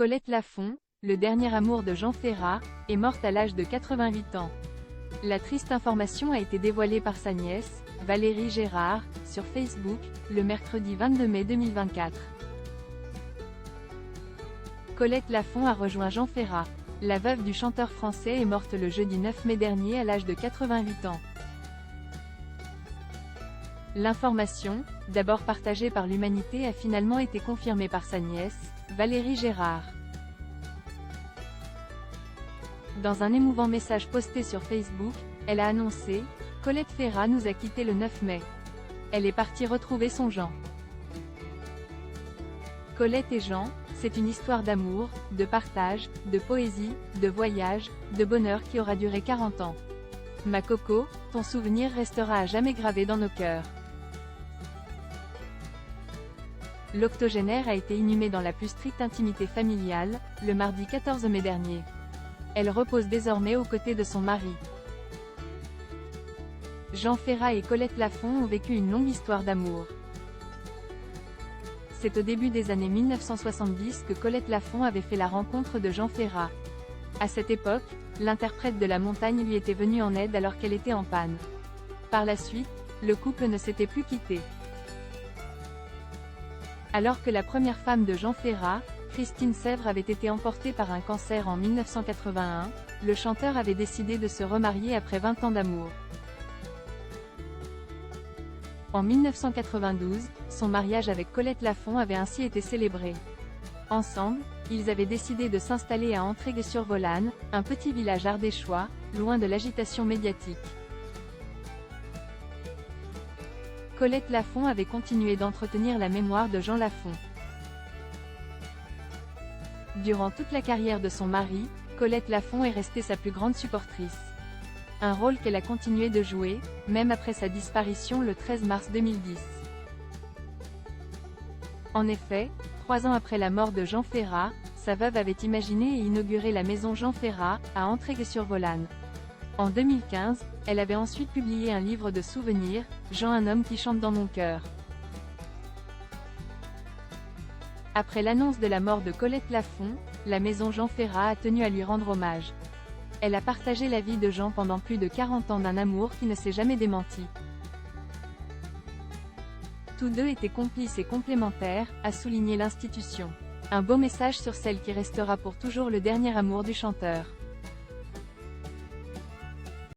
Colette Lafont, le dernier amour de Jean Ferrat, est morte à l'âge de 88 ans. La triste information a été dévoilée par sa nièce, Valérie Gérard, sur Facebook, le mercredi 22 mai 2024. Colette Lafont a rejoint Jean Ferrat. La veuve du chanteur français est morte le jeudi 9 mai dernier à l'âge de 88 ans. L'information, d'abord partagée par l'Humanité, a finalement été confirmée par sa nièce, Valérie Gérard. Dans un émouvant message posté sur Facebook, elle a annoncé « Colette Ferrat nous a quittés le 9 mai. Elle est partie retrouver son Jean. Colette et Jean, c'est une histoire d'amour, de partage, de poésie, de voyage, de bonheur qui aura duré 40 ans. Ma Coco, ton souvenir restera à jamais gravé dans nos cœurs. » L'octogénaire a été inhumée dans la plus stricte intimité familiale, le mardi 14 mai dernier. Elle repose désormais aux côtés de son mari. Jean Ferrat et Colette Lafont ont vécu une longue histoire d'amour. C'est au début des années 1970 que Colette Lafont avait fait la rencontre de Jean Ferrat. À cette époque, l'interprète de La Montagne lui était venu en aide alors qu'elle était en panne. Par la suite, le couple ne s'était plus quitté. Alors que la première femme de Jean Ferrat, Christine Sèvres, avait été emportée par un cancer en 1981, le chanteur avait décidé de se remarier après 20 ans d'amour. En 1992, son mariage avec Colette Lafont avait ainsi été célébré. Ensemble, ils avaient décidé de s'installer à Entraigues-sur-Volane, un petit village ardéchois, loin de l'agitation médiatique. Colette Lafont avait continué d'entretenir la mémoire de Jean Lafont. Durant toute la carrière de son mari, Colette Lafont est restée sa plus grande supportrice. Un rôle qu'elle a continué de jouer, même après sa disparition le 13 mars 2010. En effet, 3 ans après la mort de Jean Ferrat, sa veuve avait imaginé et inauguré la maison Jean Ferrat, à Entraigues-sur-Volane. En 2015, elle avait ensuite publié un livre de souvenirs, Jean, un homme qui chante dans mon cœur. Après l'annonce de la mort de Colette Lafont, la maison Jean Ferrat a tenu à lui rendre hommage. Elle a partagé la vie de Jean pendant plus de 40 ans d'un amour qui ne s'est jamais démenti. Tous deux étaient complices et complémentaires, a souligné l'institution. Un beau message sur celle qui restera pour toujours le dernier amour du chanteur.